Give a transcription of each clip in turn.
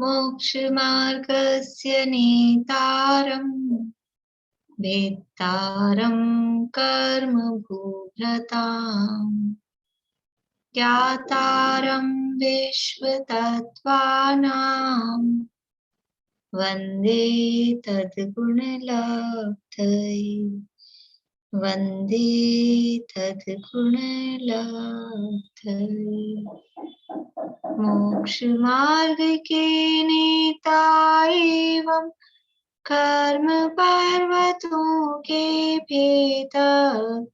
मोक्षमार्गस्य नेतारम् वेत्तारं कर्मभूभृताम् ज्ञातारं विश्वतत्त्वानां वन्दे तद्गुणलब्धये वन्दे तद्गुणलब्धये। मोक्षमार्ग के नेता एवं कर्म पर्वतों के भेदक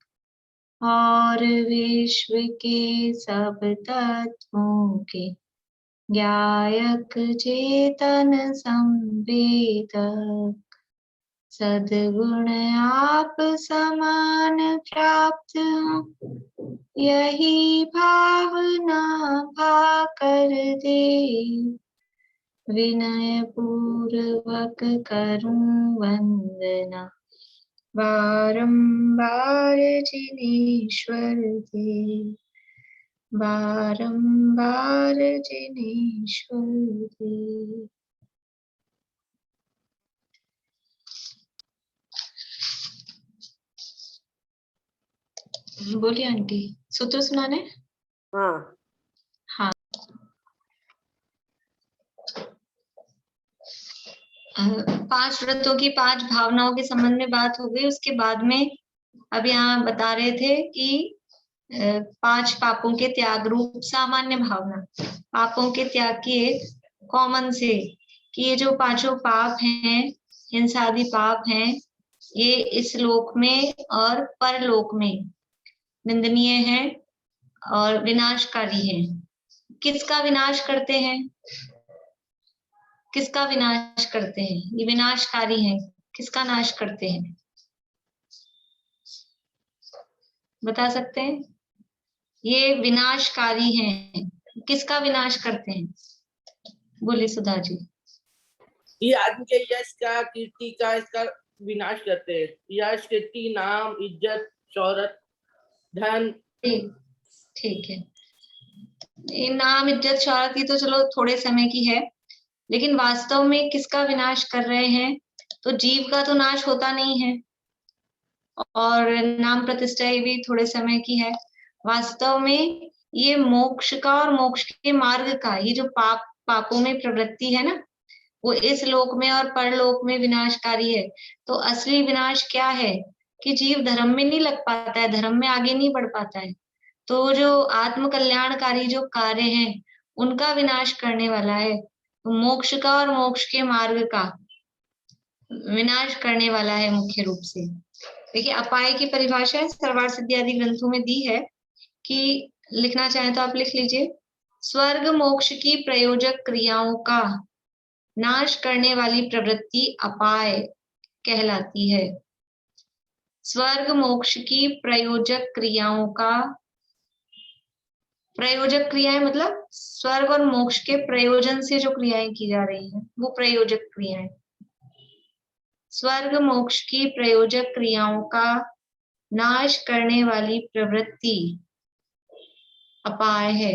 और विश्व के सब तत्वों के ज्ञायक चेतन संवेदक सद्गुण आप समान प्राप्त हो यही भावना भाकर दे विनय पूर्वक करूं वंदना बारंबार जिनेश्वर दे बारंबार जिनेश्वर दे। बोलिए आंटी, सूत्र सुनाने? हाँ। हाँ, 5 व्रतों की 5 भावनाओं के संबंध में बात हो गई। उसके बाद में अब यहाँ बता रहे थे कि 5 पापों के त्याग रूप सामान्य भावना, पापों के त्याग की एक कॉमन से कि ये जो 5 पाप हैं, हिंसादि पाप हैं, ये इस लोक में और परलोक में निंदनीय है और विनाशकारी है। किसका विनाश करते हैं? किसका विनाश करते हैं? ये विनाशकारी है। किसका नाश करते हैं? बता सकते हैं? ये विनाशकारी हैं। किसका विनाश करते हैं? बोलिए सुधा जी। ये आदमी के यश का, कीर्ति का, इसका विनाश करते हैं। यश, कीर्ति, नाम, इज्जत, शोहरत, धन। ठीक है। ये नाम, इज्जत, शोहरत की तो चलो थोड़े समय की है, लेकिन वास्तव में किसका विनाश कर रहे हैं? तो जीव का तो नाश होता नहीं है, और नाम प्रतिष्ठा ये भी थोड़े समय की है। वास्तव में ये मोक्ष का और मोक्ष के मार्ग का, ये जो पापों में प्रवृत्ति है ना, वो इस लोक में और परलोक में विनाशकारी है। तो असली विनाश क्या है कि जीव धर्म में नहीं लग पाता है, धर्म में आगे नहीं बढ़ पाता है। तो जो आत्म कल्याणकारी जो कार्य हैं, उनका विनाश करने वाला है। तो मोक्ष का और मोक्ष के मार्ग का विनाश करने वाला है मुख्य रूप से। देखिए, अपाय की परिभाषा सर्वार्थ सिद्धि आदि ग्रंथों में दी है कि लिखना चाहें तो आप लिख लीजिए। स्वर्ग मोक्ष की प्रयोजक क्रियाओं का नाश करने वाली प्रवृत्ति अपाय कहलाती है। स्वर्ग मोक्ष की प्रयोजक क्रियाओं का, प्रयोजक क्रियाएं मतलब स्वर्ग और मोक्ष के प्रयोजन से जो क्रियाएं की जा रही हैं, वो प्रयोजक क्रियाएं। स्वर्ग मोक्ष की प्रयोजक क्रियाओं का नाश करने वाली प्रवृत्ति अपाय है।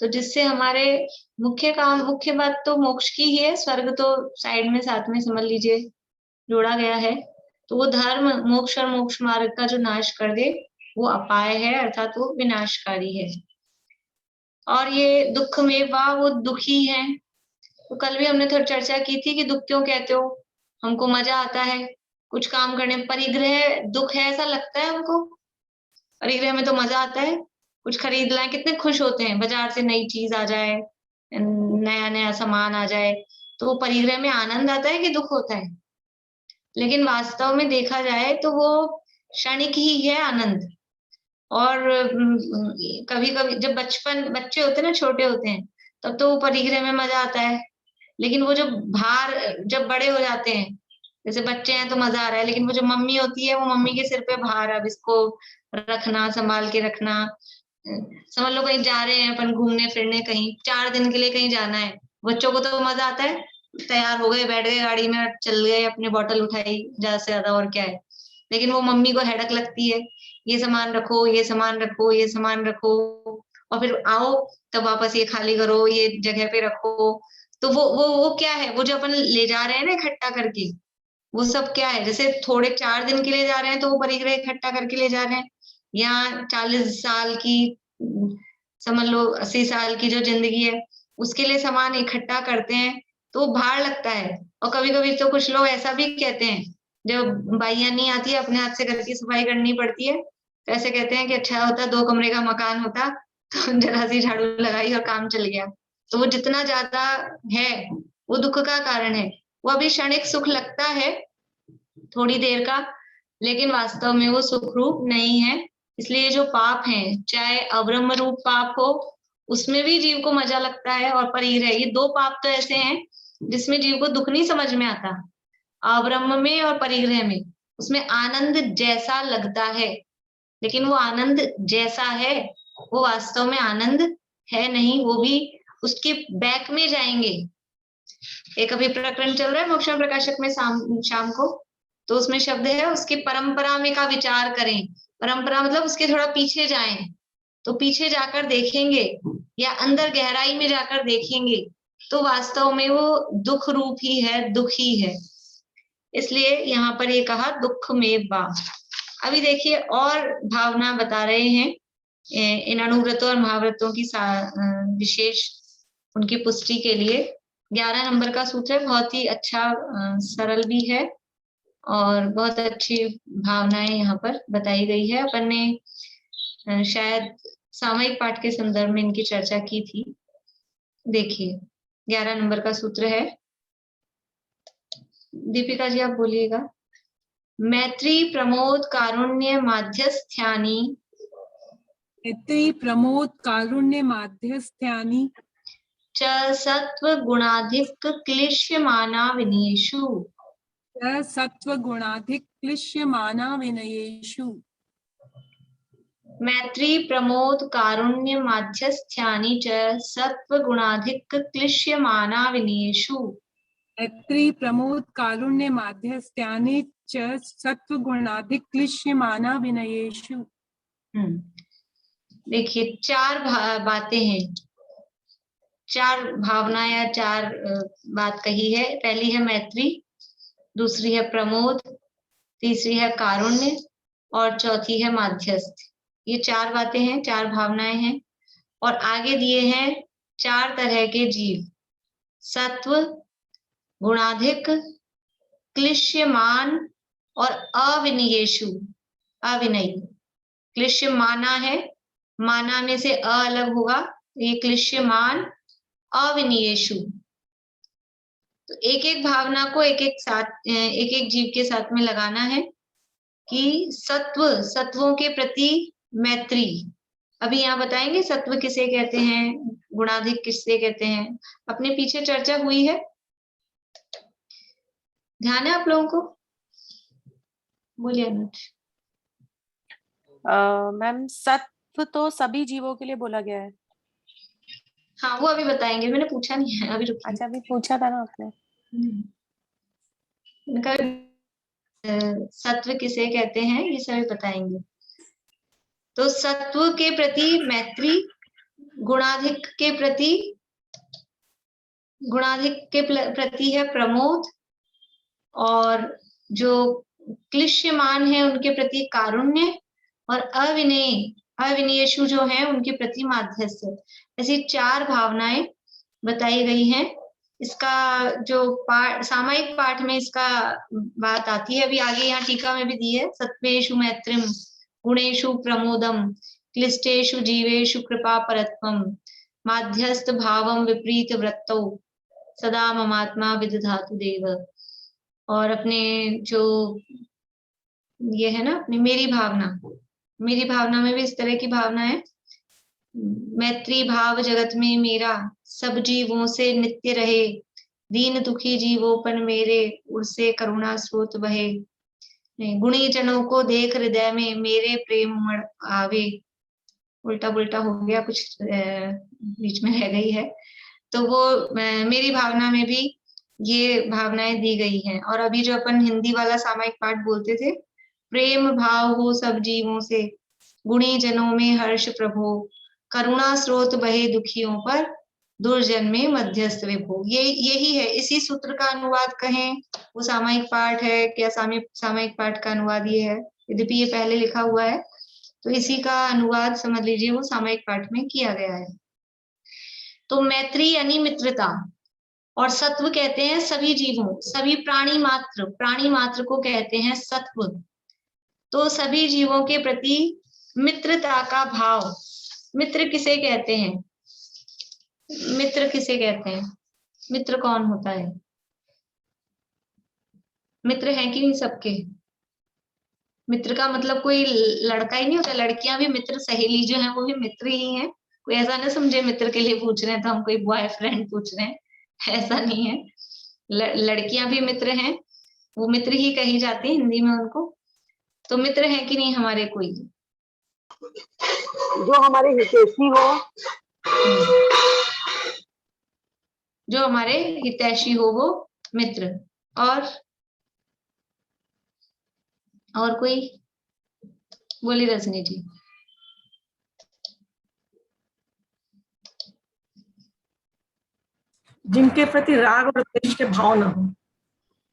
तो जिससे हमारे मुख्य बात तो मोक्ष की ही है। स्वर्ग तो साइड में साथ में समझ लीजिए जोड़ा गया है। तो वो धर्म, मोक्ष और मोक्ष मार्ग का जो नाश कर दे, वो अपाय है, अर्थात वो विनाशकारी है। और ये दुख में वो दुखी है। तो कल भी हमने थोड़ी चर्चा की थी कि दुख क्यों कहते हो? हमको मजा आता है कुछ काम करने में, परिग्रह दुख है ऐसा लगता है हमको। परिग्रह में तो मजा आता है, कुछ खरीद लाए कितने खुश होते हैं, बाजार से नई चीज आ जाए, नया नया सामान आ जाए, तो परिग्रह में आनंद आता है कि दुख होता है? लेकिन वास्तव में देखा जाए तो वो क्षणिक ही है आनंद। और कभी कभी जब बच्चे होते हैं ना, छोटे होते हैं, तब तो वो परिग्रह में मजा आता है। लेकिन वो जो भार, जब बड़े हो जाते हैं, जैसे बच्चे हैं तो मजा आ रहा है, लेकिन वो जो मम्मी होती है, वो मम्मी के सिर पे भार, अब इसको रखना, संभाल के रखना। समझ लो कहीं जा रहे हैं अपन घूमने फिरने, कहीं 4 दिन के लिए कहीं जाना है, बच्चों को तो मजा आता है, तैयार हो गए, बैठ गए गाड़ी में, चल गए, अपनी बोतल उठाई, ज्यादा से ज्यादा और क्या है। लेकिन वो मम्मी को हेडक लगती है, ये सामान रखो, ये सामान रखो, ये सामान रखो, और फिर आओ तब वापस ये खाली करो, ये जगह पे रखो। तो वो क्या है, वो जो अपन ले जा रहे हैं ना इकट्ठा करके, वो सब क्या है, जैसे थोड़े 4 दिन के लिए जा रहे हैं तो वो परिग्रह इकट्ठा करके ले जा रहे हैं, या 40 साल की, समझ लो 80 साल की जो जिंदगी है उसके लिए सामान इकट्ठा करते हैं, तो भार लगता है। और कभी कभी तो कुछ लोग ऐसा भी कहते हैं, जब बाइयां नहीं आती है, अपने हाथ से घर की सफाई करनी पड़ती है, तो ऐसे कहते हैं कि अच्छा होता 2 कमरे का मकान होता तो जरा सी झाड़ू लगाई और काम चल गया। तो वो जितना ज्यादा है वो दुख का कारण है। वो अभी क्षणिक सुख लगता है, थोड़ी देर का, लेकिन वास्तव में वो सुखरूप नहीं है। इसलिए जो पाप हैं, चाहे अब्रह्म रूप पाप हो, उसमें भी जीव को मजा लगता है, और परिग्रह, ये 2 पाप तो ऐसे हैं जिसमें जीव को दुख नहीं समझ में आता। अब्रह्म में और परिग्रह में, उसमें आनंद जैसा लगता है, लेकिन वो आनंद जैसा है वो वास्तव में आनंद है नहीं, वो भी उसके बैक में जाएंगे। एक अभी प्रकरण चल रहा है मोक्ष प्रकाशक में शाम को, तो उसमें शब्द है उसकी परंपरा में का विचार करें। परंपरा मतलब उसके थोड़ा पीछे जाएं, तो पीछे जाकर देखेंगे या अंदर गहराई में जाकर देखेंगे तो वास्तव में वो दुख रूप ही है, दुख ही है। इसलिए यहाँ पर ये कहा दुख में बा। अभी देखिए और भावना बता रहे हैं इन अनुव्रतों और महाव्रतों की विशेष उनकी पुष्टि के लिए। 11 नंबर का सूत्र है, बहुत ही अच्छा, सरल भी है और बहुत अच्छी भावनाएं यहाँ पर बताई गई है। अपन ने शायद सामयिक पाठ के संदर्भ में इनकी चर्चा की थी। देखिए 11 नंबर का सूत्र है, दीपिका जी आप बोलिएगा। मैत्री प्रमोद कारुण्य माध्यस्थ्यानि मैत्री प्रमोद कारुण्य माध्यस्थ्यानि च सत्व गुणाधिक क्लिश्यमाना विनयेषु सत्व गुणाधिक क्लिश्यमाना विनयेषु। मैत्री प्रमोद कारुण्य माध्यस्थ्यानि च सत्व गुणाधिक क्लिश्यमाना विनयेषु। मैत्री प्रमोद कारुण्य माध्यस्थ्यानि च सत्व गुणाधिक क्लिश्यमाना विनयेषु। देखिए 4 बातें हैं, 4 भावना या 4 बात कही है। पहली है मैत्री, दूसरी है प्रमोद, तीसरी है कारुण्य और चौथी है माध्यस्थ। ये 4 बातें हैं, 4 भावनाएं हैं। और आगे दिए हैं 4 तरह के जीव, सत्व, गुणाधिक, क्लिश्यमान और अविनयेषु, अविनयी। क्लिश्यमाना है, माना में से अ अलग होगा, ये क्लिश्यमान, अविनयेषु। तो एक एक भावना को एक एक जीव के साथ में लगाना है कि सत्वों के प्रति मैत्री। अभी यहाँ बताएंगे सत्व किसे कहते हैं, गुणाधिक किसे कहते हैं, अपने पीछे चर्चा हुई है, ध्यान है आप लोगों को? बोलिए अनुज। मैम सत्व तो सभी जीवों के लिए बोला गया है। हाँ वो अभी बताएंगे, मैंने पूछा नहीं है अभी, रुकिए। अच्छा अभी पूछा था ना आपने। सत्व किसे कहते हैं ये सभी बताएंगे। तो सत्व के प्रति मैत्री, गुणाधिक के प्रति है प्रमोद, और जो क्लिश्यमान है उनके प्रति कारुण्य, और अविनयेषु जो है उनके प्रति माध्यस्थ। ऐसी 4 भावनाएं बताई गई हैं। इसका जो सामयिक पाठ में इसका बात आती है, अभी आगे यहाँ टीका में भी दी है, सत्वेषु मैत्रिम, गुणेषु प्रमोदम, क्लिष्टेषु जीवेषु कृपा परत्वम, माध्यस्थ भावम विपरीत वृत्तौ, सदा ममात्मा विदधातु देव। और अपने जो ये है ना अपनी मेरी भावना में भी इस तरह की भावना है। मैत्री भाव जगत में मेरा, सब जीवों से नित्य रहे, दीन दुखी जीवोपन मेरे, उड़से करुणा स्रोत बहे, गुणी जनों को देख हृदय में मेरे प्रेम उमड़ आवे। उल्टा पुल्टा हो गया कुछ, बीच में रह गई है। तो वो मेरी भावना में भी ये भावनाएं दी गई हैं। और अभी जो अपन हिंदी वाला सामायिक पाठ बोलते थे, प्रेम भाव हो सब जीवों से, गुणी जनों में हर्ष प्रभो, करुणा स्रोत बहे दुखियों पर, दुर्जन में मध्यस्थ विभो। यही है, इसी सूत्र का अनुवाद कहें वो सामायिक पाठ है क्या, सामायिक पाठ का अनुवाद ये है, यद्यपि ये पहले लिखा हुआ है, तो इसी का अनुवाद समझ लीजिए वो सामायिक पाठ में किया गया है। तो मैत्री यानी मित्रता, और सत्व कहते हैं सभी जीवों, सभी प्राणी मात्र को कहते हैं सत्व। तो सभी जीवों के प्रति मित्रता का भाव। मित्र किसे कहते हैं? मित्र किसे कहते हैं? मित्र कौन होता है? मित्र है कि नहीं सबके? मित्र का मतलब कोई लड़का ही नहीं होता, लड़कियां भी मित्र, सहेली जो है वो भी मित्र ही है। कोई ऐसा ना समझे मित्र के लिए पूछ रहे हैं तो हम कोई बॉयफ्रेंड पूछ रहे हैं, ऐसा नहीं है। लड़कियां भी मित्र हैं, वो मित्र ही कही जाती है हिंदी में उनको। तो मित्र है कि नहीं हमारे कोई? जो हमारे हितैषी हो, जो हमारे हितैषी हो वो मित्र। और कोई? बोली रजनी जी। जिनके प्रति राग और द्वेष के भाव न हो।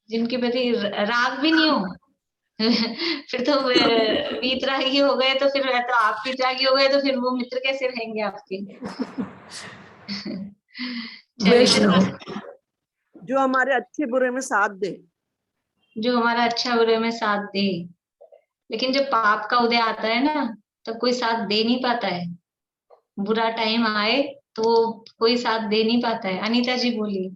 जिनके प्रति राग भी नहीं हो फिर तो वीतरागी हो गए, तो फिर तो आप वीतरागी हो गए, तो फिर वो मित्र कैसे रहेंगे आपके? द्वेष न हो। जो हमारे अच्छे बुरे में साथ दे, जो हमारा अच्छा बुरे में साथ दे। लेकिन जब पाप का उदय आता है ना, तब कोई साथ दे नहीं पाता है। बुरा टाइम आए तो कोई साथ दे नहीं पाता है। अनीता जी बोलिए।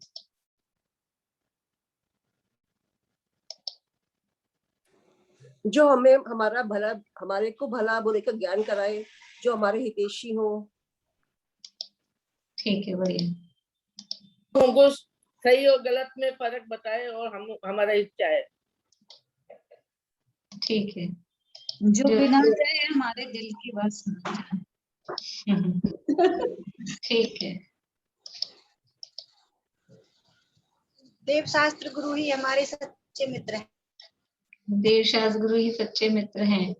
जो हमें हमारा भला, हमारे को भला बुरे का ज्ञान कराए, जो हमारे हितैषी हो। ठीक है, बढ़िया। हमको सही और गलत में फर्क बताए और हम हमारा इच्छा है। ठीक है। जो बिना चाहे हमारे दिल की बात सुने। ठीक है। देव शास्त्र गुरु ही हमारे सच्चे मित्र हैं। देव शास्त्र गुरु ही सच्चे मित्र हैं।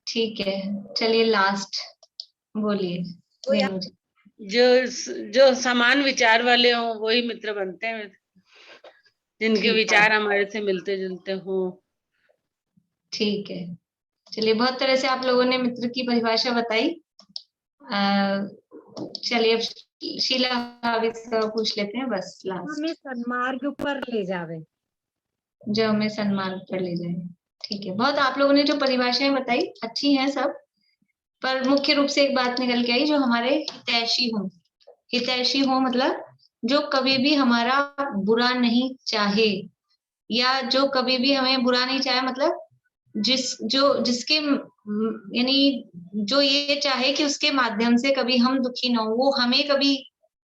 ठीक है, चलिए लास्ट बोलिए रेणु जी। जो समान विचार वाले हों वही मित्र बनते हैं, जिनके विचार हमारे से मिलते जुलते हों। ठीक है, चलिए बहुत तरह से आप लोगों ने मित्र की परिभाषा बताई। चलिए अब शीला भाभी से पूछ लेते हैं बस लास्ट। हमें सन्मार्ग पर ले जावे। जो हमें सन्मार्ग पर ले जाए। ठीक है, बहुत आप लोगों ने जो परिभाषाएं बताई अच्छी हैं सब, पर मुख्य रूप से एक बात निकल के आई, जो हमारे हितैषी हो। हितैषी हो मतलब जो कभी भी हमारा बुरा नहीं चाहे, या जो कभी भी हमें बुरा नहीं चाहे, मतलब जिसके यानी जो ये चाहे कि उसके माध्यम से कभी हम दुखी ना हो, वो हमें कभी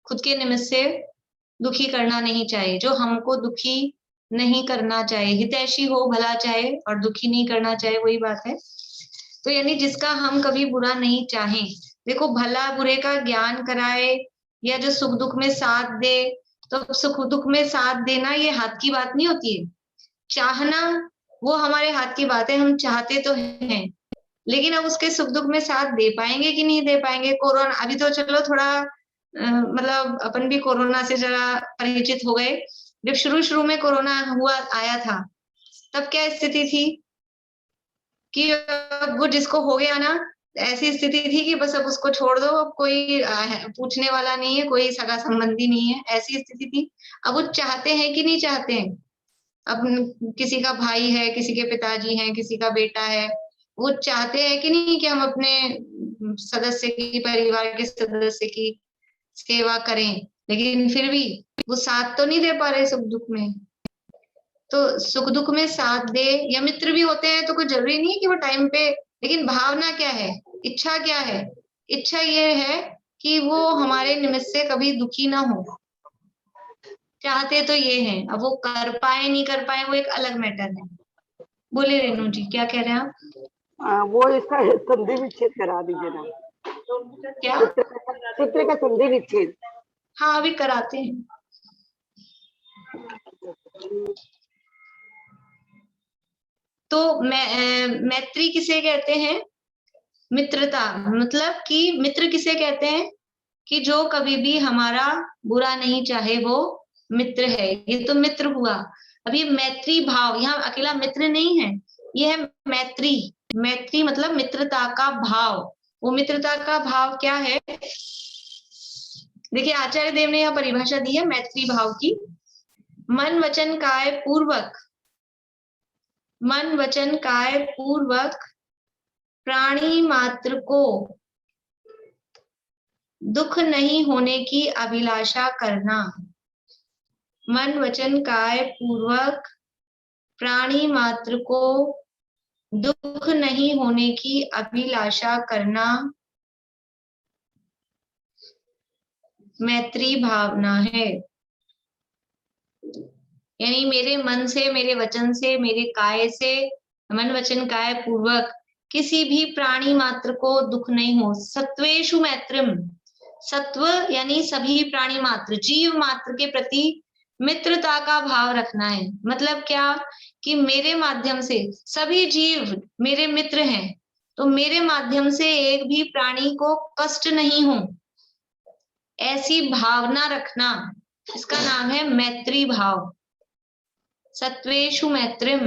खुद के निमित्त से दुखी करना नहीं चाहे, जो हमको दुखी नहीं करना चाहे। हितैषी हो, भला चाहे और दुखी नहीं करना चाहे, वही बात है। तो यानी जिसका हम कभी बुरा नहीं चाहें। देखो, भला बुरे का ज्ञान कराए या जो सुख दुख में साथ दे, तो सुख दुख में साथ देना ये हाथ की बात नहीं होती है। चाहना वो हमारे हाथ की बात है, हम चाहते तो हैं, लेकिन अब उसके सुख दुख में साथ दे पाएंगे कि नहीं दे पाएंगे। कोरोना अभी तो चलो थोड़ा मतलब अपन भी कोरोना से जरा परिचित हो गए। जब शुरू में कोरोना आया था, तब क्या स्थिति थी कि वो जिसको हो गया ना, ऐसी स्थिति थी कि बस अब उसको छोड़ दो, अब कोई पूछने वाला नहीं है, कोई सगा संबंधी नहीं है, ऐसी स्थिति थी। अब वो चाहते हैं कि नहीं चाहते हैं। अब किसी का भाई है, किसी के पिताजी हैं, किसी का बेटा है, वो चाहते हैं कि नहीं कि हम अपने सदस्य की, परिवार के सदस्य की सेवा करें, लेकिन फिर भी वो साथ तो नहीं दे पा रहे सुख दुख में। तो सुख दुख में साथ दे, या मित्र भी होते हैं तो कोई जरूरी नहीं है कि वो टाइम पे, लेकिन भावना क्या है, इच्छा क्या है? इच्छा ये है कि वो हमारे निमित्त से कभी दुखी ना हो। चाहते तो ये हैं, अब वो कर पाए नहीं कर पाए वो एक अलग मैटर है। बोले रेणु जी, क्या कह रहे हैं आप? वो इसका संधि विच्छेद करा दीजिए ना। क्या? सूत्र का संधि विच्छेद। हाँ अभी कराते हैं। तो मैत्री किसे कहते हैं? मित्रता, मतलब कि मित्र किसे कहते हैं? कि जो कभी भी हमारा बुरा नहीं चाहे वो मित्र है। ये तो मित्र हुआ। अब ये मैत्री भाव, यहाँ अकेला मित्र नहीं है, ये है मैत्री। मैत्री मतलब मित्रता का भाव। वो मित्रता का भाव क्या है? देखिए आचार्य देव ने यहाँ परिभाषा दी है मैत्री भाव की। मन वचन काय पूर्वक, मन वचन काय पूर्वक प्राणी मात्र को दुख नहीं होने की अभिलाषा करना। मन वचन काय पूर्वक प्राणी मात्र को दुख नहीं होने की अभिलाषा करना मैत्री भावना है। यानी मेरे मन से, मेरे वचन से, मेरे काय से, मन वचन काय पूर्वक किसी भी प्राणी मात्र को दुख नहीं हो। सत्वेषु मैत्रिम, सत्व यानी सभी प्राणी मात्र, जीव मात्र के प्रति मित्रता का भाव रखना है। मतलब क्या? कि मेरे माध्यम से सभी जीव मेरे मित्र हैं, तो मेरे माध्यम से एक भी प्राणी को कष्ट नहीं हो, ऐसी भावना रखना, इसका नाम है मैत्री भाव। सत्वेषु मैत्रिम,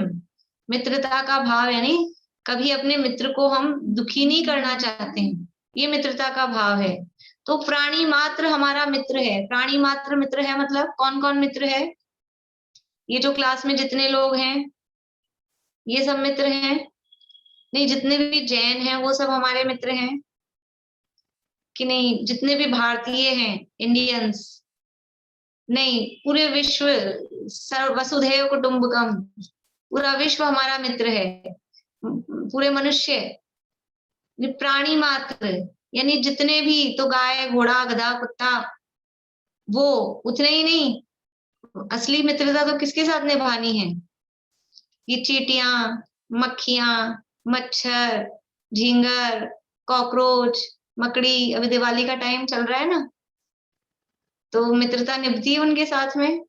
मित्रता का भाव, यानी कभी अपने मित्र को हम दुखी नहीं करना चाहते हैं, ये मित्रता का भाव है। तो प्राणी मात्र हमारा मित्र है। प्राणी मात्र मित्र है मतलब कौन कौन मित्र है? ये जो क्लास में जितने लोग हैं ये सब मित्र हैं? नहीं, जितने भी जैन हैं वो सब हमारे मित्र हैं कि नहीं? जितने भी भारतीय हैं, इंडियंस, नहीं, पूरे विश्व, वसुधैव कुटुंबकम, पूरा विश्व हमारा मित्र है, पूरे मनुष्य, प्राणी मात्र यानी जितने भी, तो गाय घोड़ा गधा कुत्ता, वो उतने ही नहीं, असली मित्रता तो किसके साथ निभानी है? ये चींटियां, मक्खियां, मच्छर, झींगर, कॉकरोच, मकड़ी, अभी दिवाली का टाइम चल रहा है ना, तो मित्रता निभती है उनके साथ में,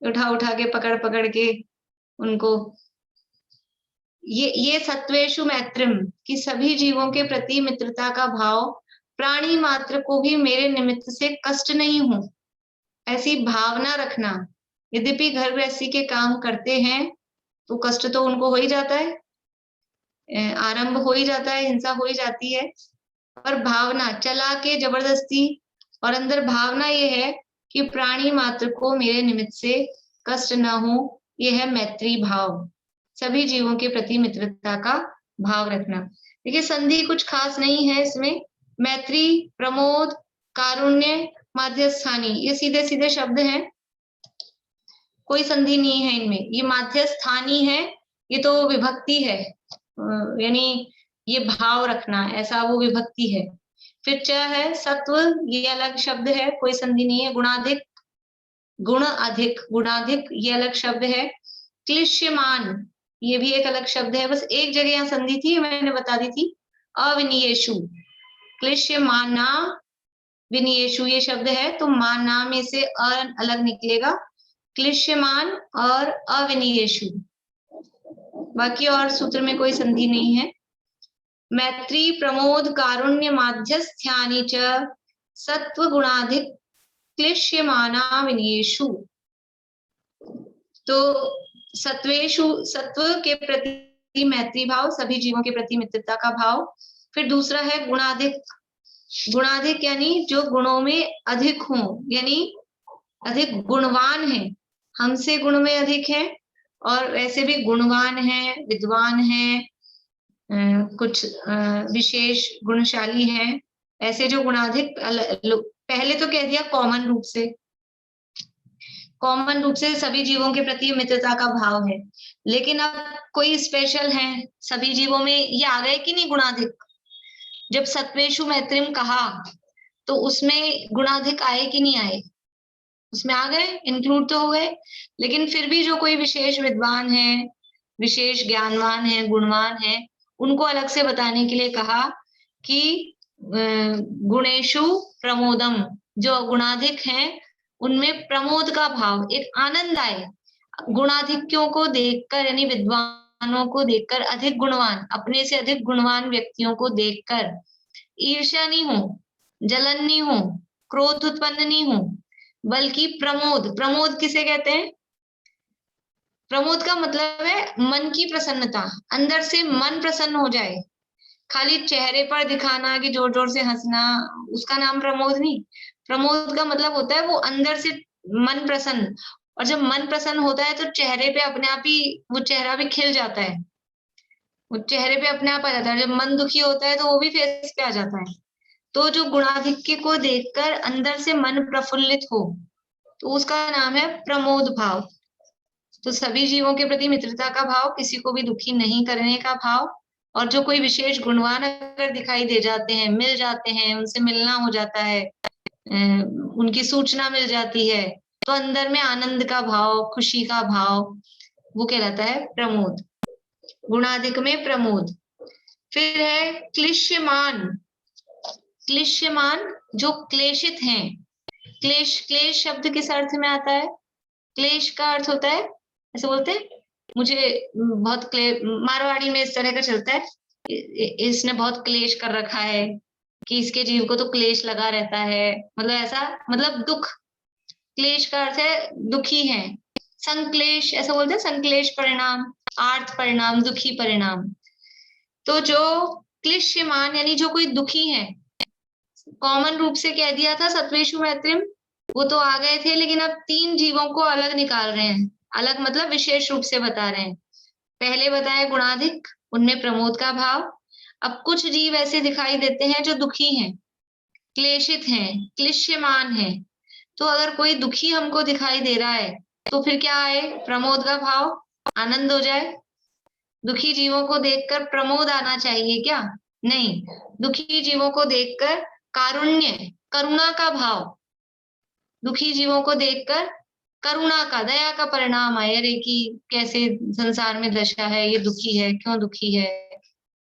उठा उठा के, पकड़ पकड़ के उनको। ये सत्वेषु मैत्रिम, कि सभी जीवों के प्रति मित्रता का भाव, प्राणी मात्र को भी मेरे निमित्त से कष्ट नहीं हो, ऐसी भावना रखना। यद्यपि घर गृहस्थी के काम करते हैं तो कष्ट तो उनको हो ही जाता है, आरंभ हो ही जाता है, हिंसा हो ही जाती है, पर भावना चला के जबरदस्ती, और अंदर भावना ये है कि प्राणी मात्र को मेरे निमित्त से कष्ट ना हो, ये है मैत्री भाव। सभी जीवों के प्रति मित्रता का भाव रखना। देखिए संधि कुछ खास नहीं है इसमें। मैत्री, प्रमोद, कारुण्य, माध्यस्थानी, ये सीधे सीधे शब्द हैं, कोई संधि नहीं है इनमें। ये माध्यस्थानी है, ये तो विभक्ति है, यानी ये भाव रखना, ऐसा वो विभक्ति है। फिर च है, सत्व, ये अलग शब्द है, कोई संधि नहीं है। गुणाधिक, गुण अधिक, गुणाधिक ये अलग शब्द है। क्लिश्यमान, ये भी एक अलग शब्द है, बस एक जगह यहाँ संधि थी, मैंने बता दी थी, अविनियेषु। क्लिश्यमाना विनियेषु ये शब्द है, तो माना में से अ अलग निकलेगा, क्लिश्यमान और अविनियेषु। बाकी और सूत्र में कोई संधि नहीं है। मैत्री, प्रमोद, कारुण्य, माध्यस्थ्यानि च सत्व गुणाधिक क्लिश्यमाना विनियेषु। तो सत्वेषु, सत्व के प्रति मैत्री भाव, सभी जीवों के प्रति मित्रता का भाव। फिर दूसरा है गुणाधिक। गुणाधिक यानी जो गुणों में अधिक हो, यानी अधिक गुणवान है, हमसे गुण में अधिक है, और वैसे भी गुणवान है, विद्वान है, कुछ विशेष गुणशाली हैं, ऐसे जो गुणाधिक। पहले तो कह दिया कॉमन रूप से, कॉमन रूप से सभी जीवों के प्रति मित्रता का भाव है, लेकिन अब कोई स्पेशल है सभी जीवों में, ये आ गए कि नहीं गुणाधिक? जब सत्वेषु मैत्रिम कहा तो उसमें गुणाधिक आए कि नहीं आए? उसमें आ गए, इंक्लूड तो हो गए, लेकिन फिर भी जो कोई विशेष विद्वान है, विशेष ज्ञानवान है, गुणवान है, उनको अलग से बताने के लिए कहा कि गुणेशु प्रमोदम, जो गुणाधिक हैं उनमें प्रमोद का भाव, एक आनंद आए गुणाधिक्यों को देखकर, यानी विद्वानों को देखकर, अधिक गुणवान, अपने से अधिक गुणवान व्यक्तियों को देखकर ईर्ष्या नहीं हो, जलन नहीं हो, क्रोध उत्पन्न नहीं हो, बल्कि प्रमोद, प्रमोद किसे कहते हैं? प्रमोद का मतलब है मन की प्रसन्नता, अंदर से मन प्रसन्न हो जाए। खाली चेहरे पर दिखाना कि जोर जोर से हंसना, उसका नाम प्रमोद नहीं। प्रमोद का मतलब होता है वो अंदर से मन प्रसन्न, और जब मन प्रसन्न होता है तो चेहरे पे अपने आप ही वो चेहरा भी खिल जाता है, वो चेहरे पे अपने आप आ जाता है। जब मन दुखी होता है तो वो भी फेस पे आ जाता है। तो जो गुणाधिक्य को देखकर अंदर से मन प्रफुल्लित हो तो उसका नाम है प्रमोद भाव। तो सभी जीवों के प्रति मित्रता का भाव, किसी को भी दुखी नहीं करने का भाव, और जो कोई विशेष गुणवान अगर दिखाई दे जाते हैं, मिल जाते हैं, उनसे मिलना हो जाता है, उनकी सूचना मिल जाती है, तो अंदर में आनंद का भाव, खुशी का भाव, वो कहलाता है प्रमोद। गुणाधिक में प्रमोद। फिर है क्लिश्यमान। क्लिश्यमान जो क्लेशित हैं। क्लेश, क्लेश शब्द किस अर्थ में आता है? क्लेश का अर्थ होता है, ऐसे बोलते हैं, मुझे बहुत मारवाड़ी में इस तरह का चलता है, इसने बहुत क्लेश कर रखा है, कि इसके जीव को तो क्लेश लगा रहता है, मतलब ऐसा, मतलब दुख। क्लेश का अर्थ है दुखी है। संक्लेश ऐसा बोलते हैं, संक्लेश परिणाम, आर्थ परिणाम, दुखी परिणाम। तो जो क्लिश्यमान यानी जो कोई दुखी है, कॉमन रूप से कह दिया था सत्वेषु मैत्रिम, वो तो आ गए थे, लेकिन अब 3 जीवों को अलग निकाल रहे हैं। अलग मतलब विशेष रूप से बता रहे हैं। पहले बताया गुणाधिक, उनमें प्रमोद का भाव। अब कुछ जीव ऐसे दिखाई देते हैं जो दुखी हैं, क्लेशित हैं, क्लिश्यमान हैं। तो अगर कोई दुखी हमको दिखाई दे रहा है तो फिर क्या आए? प्रमोद का भाव, आनंद हो जाए। दुखी जीवों को देखकर प्रमोद आना चाहिए क्या? नहीं, दुखी जीवों को देखकर कारुण्य, करुणा का भाव, दुखी जीवों को देखकर करुणा का, दया का परिणाम आए, अरे कि कैसे संसार में दशा है, ये दुखी है, क्यों दुखी है,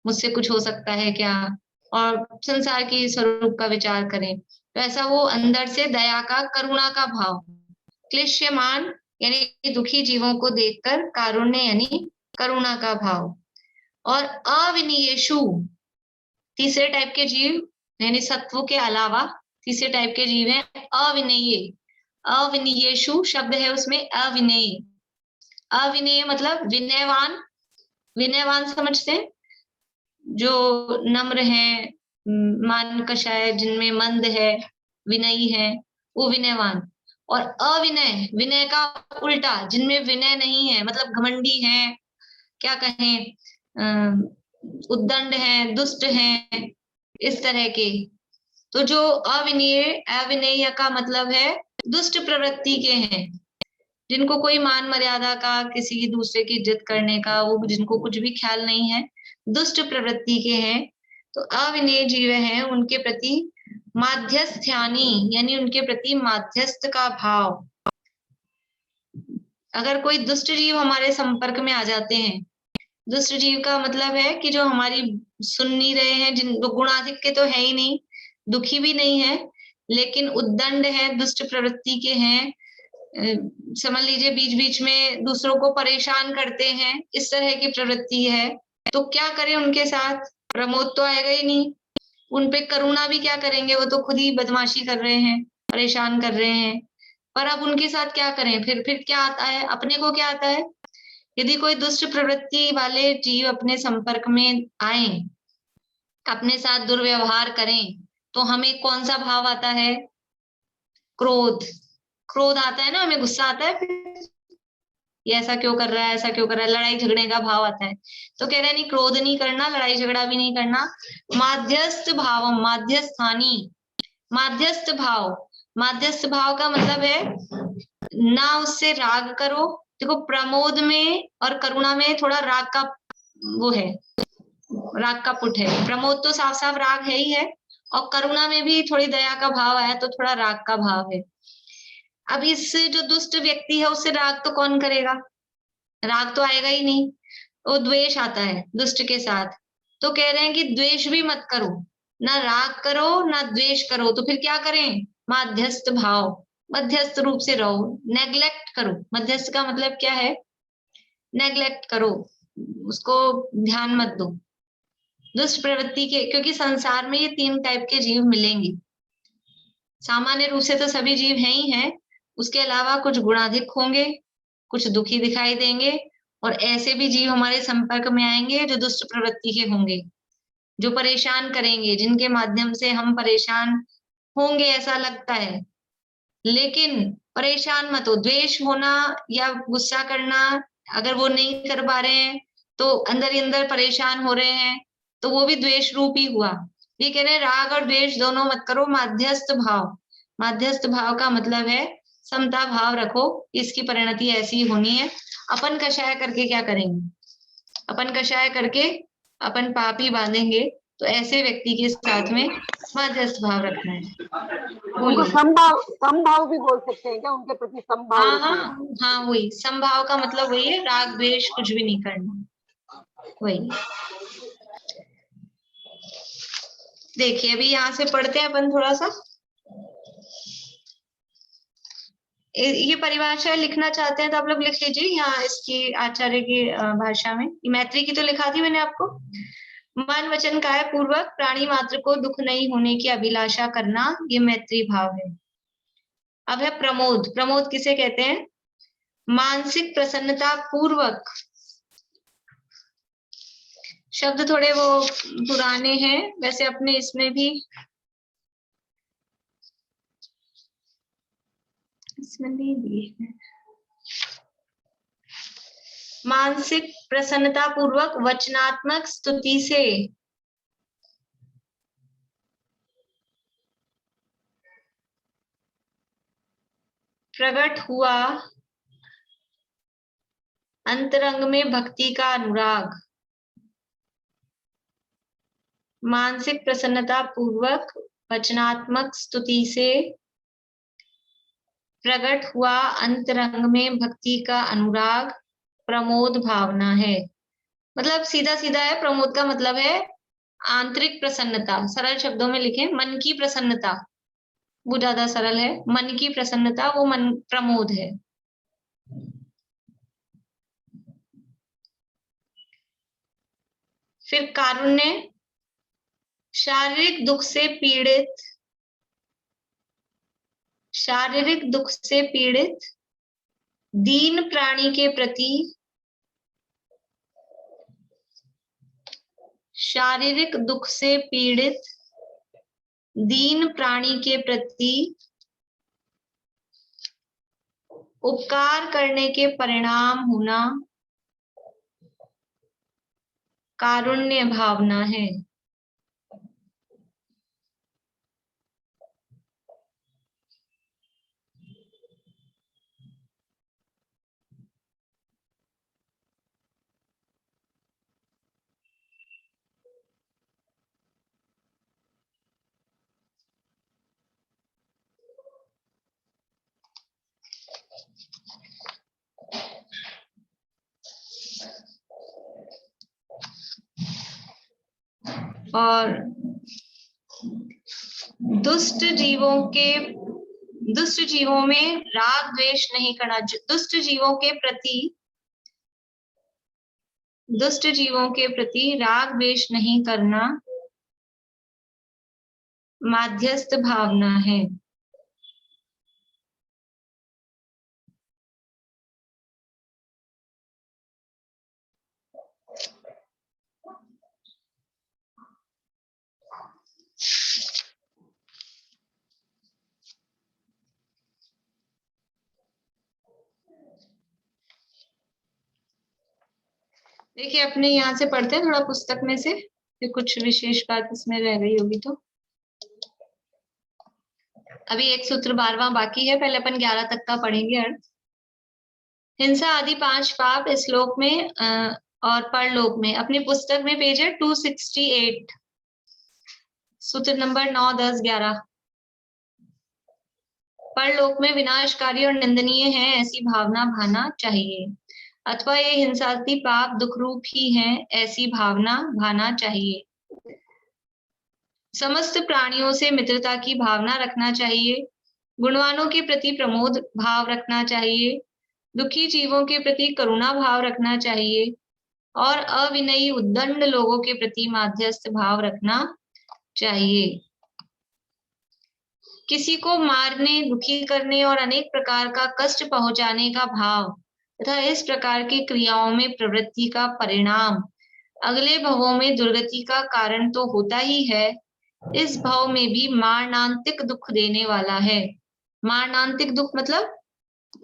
मुझसे कुछ हो सकता है क्या, और संसार की स्वरूप का विचार करें। तो ऐसा वो अंदर से दया का, करुणा का भाव। क्लिश्यमान यानी दुखी जीवों को देखकर कारुण्य यानी करुणा का भाव। और अविनीयेषु, तीसरे टाइप के जीव यानी सत्व के अलावा तीसरे टाइप के जीव हैं अविनेय। अविनीयेषु शब्द है उसमें अविनेय। अविनेय मतलब विनयवान, विनयवान समझते हैं, जो नम्र है, मान कषाय, जिनमें मंद है, विनयी है, वो विनयवान। और अविनय, विनय का उल्टा, जिनमें विनय नहीं है, मतलब घमंडी है, क्या कहें, उद्दंड है, दुष्ट है, इस तरह के। तो जो अविनय, अविनय का मतलब है दुष्ट प्रवृत्ति के हैं, जिनको कोई मान मर्यादा का, किसी दूसरे की इज्जत करने का, वो जिनको कुछ भी ख्याल नहीं है, दुष्ट प्रवृत्ति के हैं। तो अविनय जीव हैं, उनके प्रति माध्यस्थ्यानी यानी उनके प्रति माध्यस्थ का भाव। अगर कोई दुष्ट जीव हमारे संपर्क में आ जाते हैं, दुष्ट जीव का मतलब है कि जो हमारी सुन नहीं रहे हैं, जिन गुणाधिक के तो है ही नहीं, दुखी भी नहीं है, लेकिन उद्दंड है, दुष्ट प्रवृत्ति के हैं, समझ लीजिए बीच बीच में दूसरों को परेशान करते हैं, इस तरह की प्रवृत्ति है। तो क्या करें उनके साथ? प्रमोद तो आएगा ही नहीं, उनपे करुणा भी क्या करेंगे, वो तो खुद ही बदमाशी कर रहे हैं, परेशान कर रहे हैं। पर अब उनके साथ क्या करें? फिर क्या आता है, अपने को क्या आता है? यदि कोई दुष्ट प्रवृत्ति वाले जीव अपने संपर्क में आए, अपने साथ दुर्व्यवहार करें, तो हमें कौन सा भाव आता है? क्रोध। क्रोध आता है ना, हमें गुस्सा आता है, फिर ये ऐसा क्यों कर रहा है, ऐसा क्यों कर रहा है, लड़ाई झगड़े का भाव आता है। तो कह रहे हैं नहीं, क्रोध नहीं करना, लड़ाई झगड़ा भी नहीं करना। माध्यस्थ भाव, माध्यस्थानी, माध्यस्थ भाव। माध्यस्थ भाव का मतलब है ना उससे राग करो। देखो प्रमोद में और करुणा में थोड़ा राग का वो है, राग का पुट है। प्रमोद तो साफ साफ राग है ही है, और करुणा में भी थोड़ी दया का भाव आया तो थोड़ा राग का भाव है। अब इस जो दुष्ट व्यक्ति है उससे राग तो कौन करेगा? राग तो आएगा ही नहीं, वो द्वेष आता है दुष्ट के साथ। तो कह रहे हैं कि द्वेष भी मत करो, ना राग करो ना द्वेष करो। तो फिर क्या करें? माध्यस्थ भाव, मध्यस्थ रूप से रहो, नेग्लेक्ट करो। मध्यस्थ का मतलब क्या है? नेग्लेक्ट करो, उसको ध्यान मत दो। दुष्ट प्रवृत्ति के, क्योंकि संसार में ये 3 टाइप के जीव मिलेंगे। सामान्य रूप से तो सभी जीव हैं ही हैं, उसके अलावा कुछ गुणाधिक होंगे, कुछ दुखी दिखाई देंगे, और ऐसे भी जीव हमारे संपर्क में आएंगे जो दुष्ट प्रवृत्ति के होंगे, जो परेशान करेंगे, जिनके माध्यम से हम परेशान होंगे ऐसा लगता है। लेकिन परेशान मत हो। द्वेष होना या गुस्सा करना, अगर वो नहीं कर पा रहे हैं तो अंदर ही अंदर परेशान हो रहे हैं, तो वो भी द्वेष रूप ही हुआ। ये कह रहे हैं राग और द्वेष दोनों मत करो, माध्यस्थ भाव। माध्यस्थ भाव का मतलब है समता भाव रखो, इसकी परिणति ऐसी होनी है। अपन कषाय करके क्या करेंगे? अपन कषाय करके अपन पाप ही बांधेंगे। तो ऐसे व्यक्ति के साथ में मध्यस्थ भाव रखना है। उनको समभाव भी बोल सकते हैं क्या? उनके प्रति समभाव हाँ रखना। हाँ हाँ, वही समभाव का मतलब वही है, राग द्वेष कुछ भी नहीं करना, वही। देखिए अभी यहाँ से पढ़ते हैं अपन थोड़ा सा। ये परिभाषा लिखना चाहते हैं तो आप लोग लिख लीजिए यहाँ इसकी आचार्य की भाषा में। मैत्री की तो लिखा थी मैंने आपको। मन वचन काय पूर्वक प्राणी मात्र को दुख नहीं होने की अभिलाषा करना, ये मैत्री भाव है। अब है प्रमोद। प्रमोद किसे कहते हैं? मानसिक प्रसन्नता पूर्वक। शब्द थोड़े वो पुराने हैं, वैसे अपने इसमें भी नहीं दिए हैं। मानसिक प्रसन्नता पूर्वक वचनात्मक स्तुति से प्रकट हुआ अंतरंग में भक्ति का अनुराग। मानसिक प्रसन्नता पूर्वक वचनात्मक स्तुति से प्रकट हुआ अंतरंग में भक्ति का अनुराग प्रमोद भावना है। मतलब सीधा सीधा है, प्रमोद का मतलब है आंतरिक प्रसन्नता। सरल शब्दों में लिखें, मन की प्रसन्नता, वो ज्यादा सरल है। मन की प्रसन्नता वो मन प्रमोद है। फिर कारुण्य, शारीरिक दुख से पीड़ित, शारीरिक दुख से पीड़ित दीन प्राणी के प्रति, शारीरिक दुख से पीड़ित दीन प्राणी के प्रति उपकार करने के परिणाम होना कारुण्य भावना है। और दुष्ट जीवों में राग द्वेष नहीं करना। दुष्ट जीवों के प्रति राग द्वेष नहीं करना माध्यस्थ भावना है। देखिए अपने यहाँ से पढ़ते हैं थोड़ा पुस्तक में से, फिर कुछ विशेष बात इसमें रह गई होगी तो। अभी एक सूत्र 12वां बाकी है, पहले अपन 11 तक का पढ़ेंगे अर्थ। हिंसा आदि 5 पाप इस श्लोक में और परलोक में। अपनी पुस्तक में पेज है 268, सूत्र नंबर 9, 10, 11। परलोक में विनाशकारी और निंदनीय है ऐसी भावना भाना चाहिए, अथवा ये हिंसाती पाप दुख रूप ही हैं ऐसी भावना भाना चाहिए। समस्त प्राणियों से मित्रता की भावना रखना चाहिए, गुणवानों के प्रति प्रमोद भाव रखना चाहिए, दुखी जीवों के प्रति करुणा भाव रखना चाहिए और अविनयी उद्दंड लोगों के प्रति माध्यस्थ भाव रखना चाहिए। किसी को मारने, दुखी करने और अनेक प्रकार का कष्ट पहुंचाने का भाव तथा इस प्रकार की क्रियाओं में प्रवृत्ति का परिणाम अगले भवों में दुर्गति का कारण तो होता ही है, इस भाव में भी मारणांतिक दुख देने वाला है। मारणांतिक दुख मतलब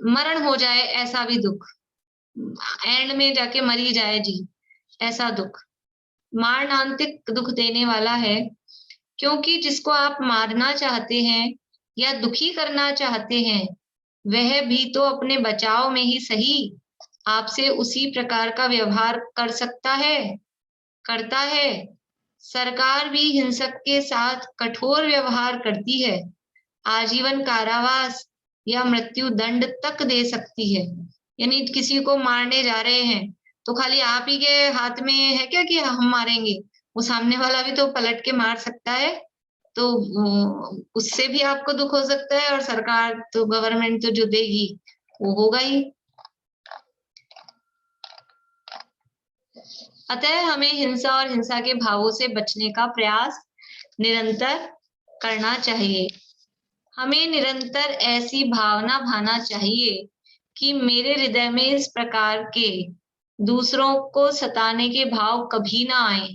मरण हो जाए ऐसा भी दुख, एंड में जाके मरी जाए जी, ऐसा दुख मारणांतिक दुख देने वाला है। क्योंकि जिसको आप मारना चाहते हैं या दुखी करना चाहते हैं, वह भी तो अपने बचाव में ही सही आपसे उसी प्रकार का व्यवहार कर सकता है, करता है। सरकार भी हिंसक के साथ कठोर व्यवहार करती है, आजीवन कारावास या मृत्यु दंड तक दे सकती है। यानी किसी को मारने जा रहे हैं तो खाली आप ही के हाथ में है क्या कि हम मारेंगे, वो सामने वाला भी तो पलट के मार सकता है, तो उससे भी आपको दुख हो सकता है और सरकार तो, गवर्नमेंट तो जो देगी वो होगा ही। अतः हमें हिंसा और हिंसा के भावों से बचने का प्रयास निरंतर करना चाहिए। हमें निरंतर ऐसी भावना भाना चाहिए कि मेरे हृदय में इस प्रकार के दूसरों को सताने के भाव कभी ना आए।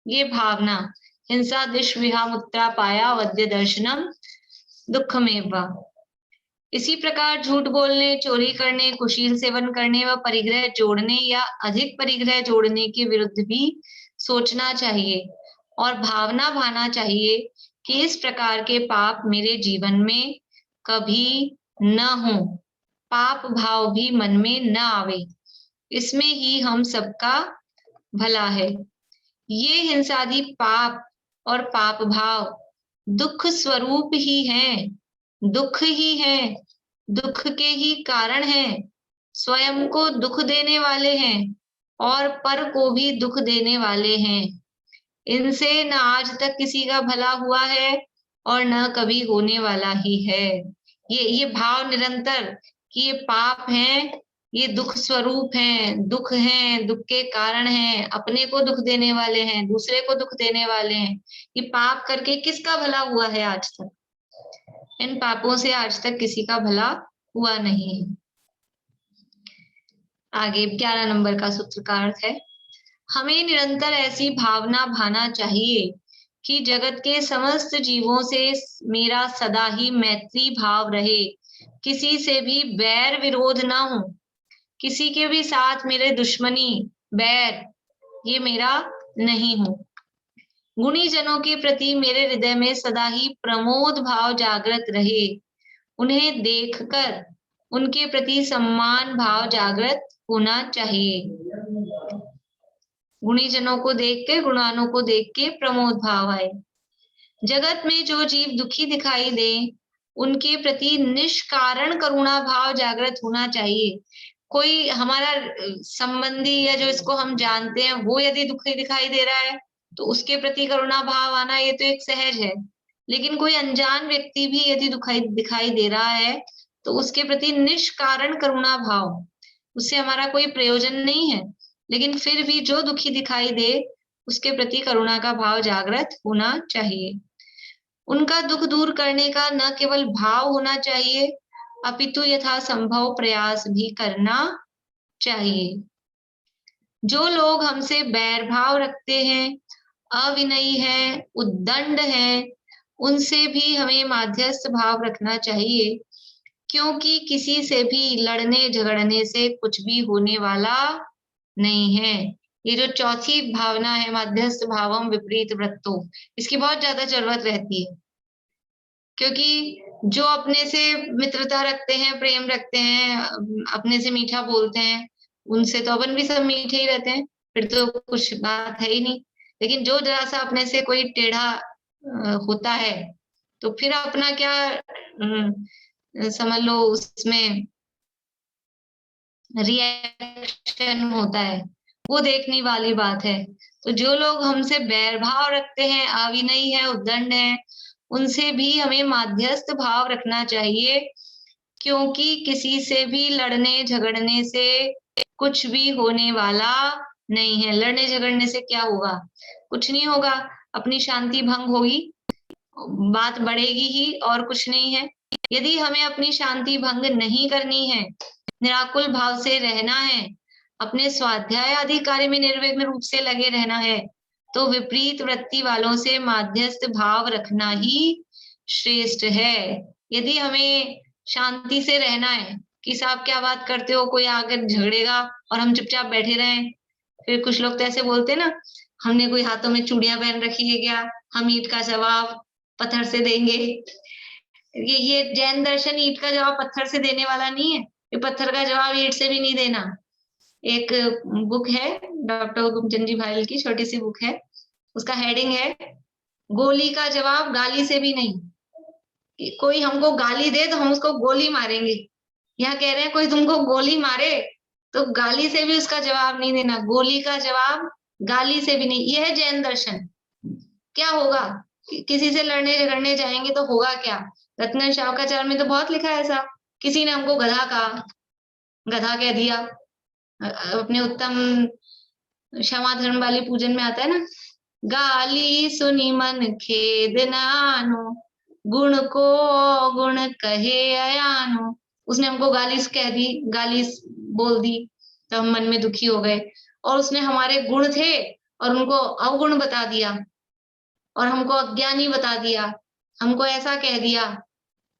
ये भावना हिंसा दिश विहामुत्रा पाया वद्य दर्शनम दुःखमेव। इसी प्रकार झूठ बोलने, चोरी करने, कुशील सेवन करने व परिग्रह जोड़ने या अधिक परिग्रह जोड़ने के विरुद्ध भी सोचना चाहिए और भावना भाना चाहिए कि इस प्रकार के पाप मेरे जीवन में कभी न हो, पाप भाव भी मन में न आवे, इसमें ही हम सबका भला है। ये हिंसादि पाप और पाप भाव दुख स्वरूप ही हैं, दुख ही है, दुख के ही कारण है, स्वयं को दुख देने वाले हैं और पर को भी दुख देने वाले हैं। इनसे न आज तक किसी का भला हुआ है और न कभी होने वाला ही है। ये भाव निरंतर कि ये पाप हैं, ये दुख स्वरूप हैं, दुख हैं, दुख के कारण हैं, अपने को दुख देने वाले हैं, दूसरे को दुख देने वाले हैं। ये पाप करके किसका भला हुआ है आज तक? इन पापों से आज तक किसी का भला हुआ नहीं है। आगे 11 नंबर का सूत्र का अर्थ है, हमें निरंतर ऐसी भावना भाना चाहिए कि जगत के समस्त जीवों से मेरा सदा ही मैत्री भाव रहे, किसी से भी बैर विरोध ना हो, किसी के भी साथ मेरे दुश्मनी बैर ये मेरा नहीं हो। गुणी जनों के प्रति मेरे हृदय में सदा ही प्रमोद भाव जागृत रहे, उन्हें देखकर उनके प्रति सम्मान भाव जागृत होना चाहिए। गुणी जनों को देख के, गुणवानों को देख के प्रमोद भाव आए। जगत में जो जीव दुखी दिखाई दे, उनके प्रति निष्कारण करुणा भाव जागृत होना चाहिए। कोई हमारा संबंधी या जो इसको हम जानते हैं वो यदि दुखी दिखाई दे रहा है तो उसके प्रति करुणा भाव आना ये तो एक सहज है, लेकिन कोई अनजान व्यक्ति भी यदि दिखाई दे रहा है तो उसके प्रति निष्कारण करुणा भाव, उससे हमारा कोई प्रयोजन नहीं है, लेकिन फिर भी जो दुखी दिखाई दे उसके प्रति करुणा का भाव जागृत होना चाहिए। उनका दुख दूर करने का न केवल भाव होना चाहिए अपितु यथा संभव प्रयास भी करना चाहिए। जो लोग हमसे बैर भाव रखते हैं, अविनयी है, उद्दंड है, उनसे भी हमें माध्यस्थ भाव रखना चाहिए, क्योंकि किसी से भी लड़ने झगड़ने से कुछ भी होने वाला नहीं है। ये जो चौथी भावना है माध्यस्थ भावम विपरीत वृत्तो, इसकी बहुत ज्यादा जरूरत रहती है, क्योंकि जो अपने से मित्रता रखते हैं, प्रेम रखते हैं, अपने से मीठा बोलते हैं, उनसे तो अपन भी सब मीठे ही रहते हैं, फिर तो कुछ बात है ही नहीं। लेकिन जो जरा सा अपने से कोई टेढ़ा होता है तो फिर अपना क्या समझ लो उसमें रिएक्शन होता है, वो देखने वाली बात है। तो जो लोग हमसे बैर भाव रखते हैं, अविनयी है, उद्दंड है, उनसे भी हमें माध्यस्थ भाव रखना चाहिए, क्योंकि किसी से भी लड़ने झगड़ने से कुछ भी होने वाला नहीं है। लड़ने झगड़ने से क्या होगा? कुछ नहीं होगा, अपनी शांति भंग होगी, बात बढ़ेगी ही, और कुछ नहीं है। यदि हमें अपनी शांति भंग नहीं करनी है, निराकुल भाव से रहना है, अपने स्वाध्याय आदि कार्य में निर्विघ्न रूप से लगे रहना है, तो विपरीत वृत्ति वालों से माध्यस्थ भाव रखना ही श्रेष्ठ है। यदि हमें शांति से रहना है कि साहब क्या बात करते हो, कोई आकर झगड़ेगा और हम चुपचाप बैठे रहें। फिर कुछ लोग तो ऐसे बोलते ना, हमने कोई हाथों में चूड़ियां पहन रखी है क्या, हम ईंट का जवाब पत्थर से देंगे। ये जैन दर्शन ईंट का जवाब पत्थर से देने वाला नहीं है, ये पत्थर का जवाब ईंट से भी नहीं देना। एक बुक है डॉक्टर गुमचंद जी भायल की, छोटी सी बुक है, उसका हेडिंग है गोली का जवाब गाली से भी नहीं। कोई हमको गाली दे तो हम उसको गोली मारेंगे, यहाँ कह रहे हैं कोई तुमको गोली मारे तो गाली से भी उसका जवाब नहीं देना, गोली का जवाब गाली से भी नहीं। यह है जैन दर्शन। क्या होगा? किसी से लड़ने झगड़ने जाएंगे तो होगा क्या? रत्न शावकाचार्य में तो बहुत लिखा है ऐसा, किसी ने हमको गधा कहा, गधा कह दिया। अपने उत्तम क्षमा धर्म वाली पूजन में आता है ना, गाली सुनी मन खेद नानो, गुण को गुण कहे अयानो। उसने हमको गाली कह दी, गाली बोल दी, तो हम मन में दुखी हो गए, और उसने हमारे गुण थे और उनको अवगुण बता दिया, और हमको अज्ञानी बता दिया, हमको ऐसा कह दिया,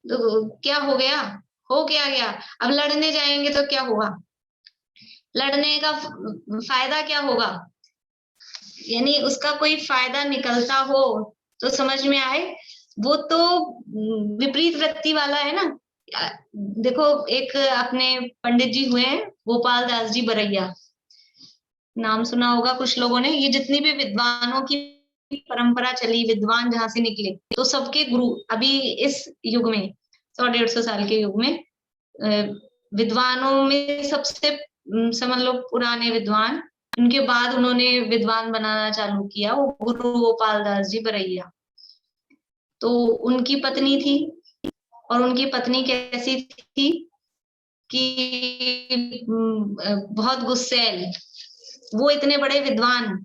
तो क्या हो गया? हो क्या गया? अब लड़ने जाएंगे तो क्या होगा? लड़ने का फायदा क्या होगा? यानी उसका कोई फायदा निकलता हो तो समझ में आए, वो तो विपरीत वृत्ति वाला है ना। देखो, एक अपने पंडित जी हुए हैं गोपाल दास जी बरैया, नाम सुना होगा कुछ लोगों ने। ये जितनी भी विद्वानों की परंपरा चली, विद्वान जहां से निकले, तो सबके गुरु अभी इस युग में 100-150 साल के युग में विद्वानों में सबसे समझ लो पुराने विद्वान, उनके बाद उन्होंने विद्वान बनाना चालू किया, वो गुरु गोपाल दास जी बरैया। तो उनकी पत्नी थी, और उनकी पत्नी कैसी थी कि बहुत गुस्सैल। वो इतने बड़े विद्वान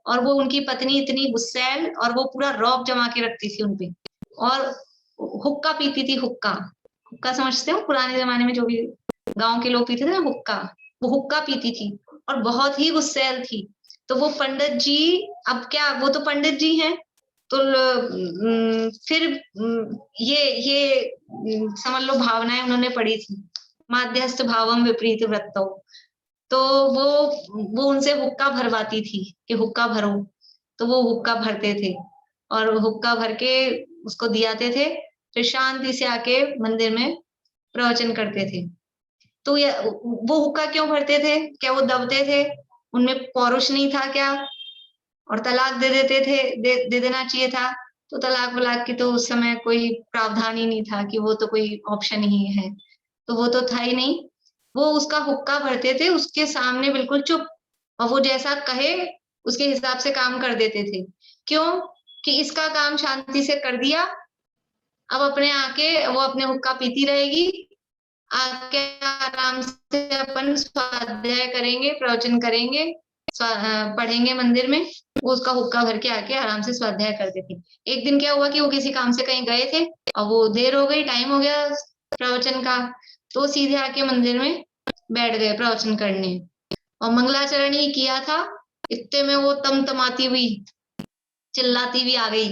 और वो उनकी पत्नी इतनी गुस्सैल, और वो पूरा रौब जमा के रखती थी उनपे, और हुक्का पीती थी। हुक्का, हुक्का समझते हो? पुराने जमाने में जो भी गांव के लोग पीते थे ना हुक्का, वो हुक्का पीती थी और बहुत ही गुस्सैल थी। तो वो पंडित जी, अब क्या, वो तो पंडित जी हैं, तो फिर ये समझ लो भावनाएं उन्होंने पढ़ी थी, माध्यस्थ भावम विपरीत वृत्तो। तो वो उनसे हुक्का भरवाती थी कि हुक्का भरो, तो वो हुक्का भरते थे और हुक्का भर के उसको दियाते थे, फिर शांति से आके मंदिर में प्रवचन करते थे। तो वो हुक्का क्यों भरते थे? क्या वो दबते थे? उनमें पौरुष नहीं था क्या? और तलाक दे देते थे, दे देना चाहिए था। तो तलाक वलाक की तो उस समय कोई प्रावधान ही नहीं था, कि वो तो कोई ऑप्शन ही है, तो वो तो था ही नहीं। वो उसका हुक्का भरते थे, उसके सामने बिल्कुल चुप, और वो जैसा कहे उसके हिसाब से काम कर देते थे। क्यों? कि इसका काम शांति से कर दिया, अब अपने आके वो अपने हुक्का पीती रहेगी, आके आराम से अपन स्वाध्याय करेंगे, प्रवचन करेंगे, पढ़ेंगे मंदिर में। वो उसका हुक्का भर के आके आराम से स्वाध्याय करते थे। एक दिन क्या हुआ कि वो किसी काम से कहीं गए थे और वो देर हो गई, टाइम हो गया प्रवचन का, तो सीधे आके मंदिर में बैठ गए प्रवचन करने, और मंगलाचरण ही किया था, इतने में वो तमतमाती हुई, चिल्लाती हुई आ गई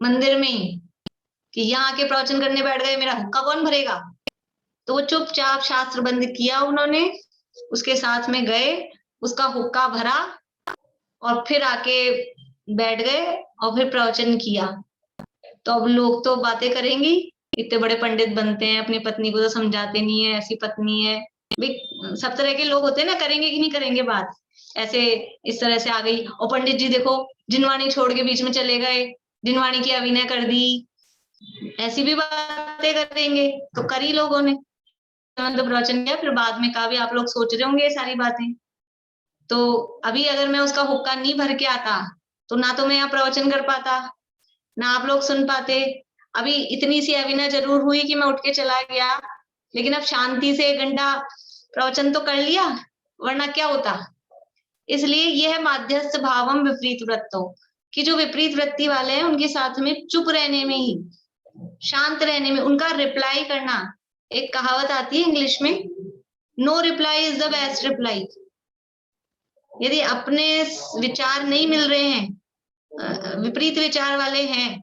मंदिर में कि यहाँ आके प्रवचन करने बैठ गए, मेरा हुक्का कौन भरेगा? तो वो चुपचाप शास्त्र बंद किया उन्होंने, उसके साथ में गए, उसका हुक्का भरा और फिर आके बैठ गए और फिर प्रवचन किया। तो अब लोग तो बातें करेंगी, इतने बड़े पंडित बनते हैं, अपनी पत्नी को तो समझाते नहीं है, ऐसी पत्नी है। सब तरह के लोग होते हैं ना, करेंगे कि नहीं करेंगे बात, ऐसे इस तरह से आ गई। और पंडित जी देखो जिनवाणी छोड़ के बीच में चले गए, जिनवाणी की अभिनय कर दी, ऐसी भी बातें करेंगे। तो करी लोगों ने प्रवचन किया, फिर बाद में कहा भी आप लोग सोच रहे होंगे ये सारी बातें। तो अभी अगर मैं उसका हुक्का नहीं भर के आता तो ना तो मैं यहाँ प्रवचन कर पाता, ना आप लोग सुन पाते। अभी इतनी सी अविना जरूर हुई कि मैं उठ के चला गया, लेकिन अब शांति से 1 घंटा प्रवचन तो कर लिया, वरना क्या होता। इसलिए यह माध्यस्थ भावम विपरीत वृत्तो, कि जो विपरीत वृत्ति वाले हैं उनके साथ में चुप रहने में ही, शांत रहने में, उनका रिप्लाई करना। एक कहावत आती है इंग्लिश में, no reply is the best reply. यदि अपने विचार नहीं मिल रहे हैं, विपरीत विचार वाले हैं,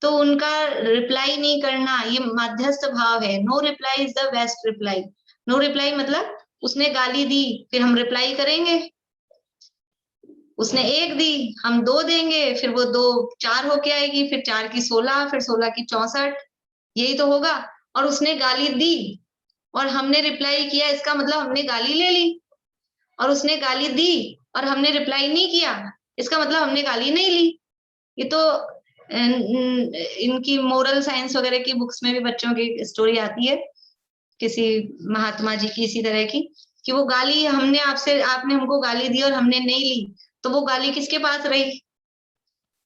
तो उनका रिप्लाई नहीं करना, ये मध्यस्थ भाव है। No reply is the best reply. No reply मतलब उसने गाली दी, फिर हम रिप्लाई करेंगे। उसने 1 दी, हम 2 देंगे, फिर वो 2 4 होके आएगी, फिर 4 की 16, फिर 16 की 64, यही तो होगा। और उसने गाली दी और हमने रिप्लाई किया, इसका मतलब हमने गाली ले ली। और उसने गाली दी और हमने रिप्लाई नहीं किया, इसका मतलब हमने गाली नहीं ली। ये तो इनकी मोरल साइंस वगैरह की बुक्स में भी बच्चों की स्टोरी आती है, किसी महात्मा जी की इसी तरह की, कि वो गाली हमने आपने हमको गाली दी और हमने नहीं ली, तो वो गाली किसके पास रही।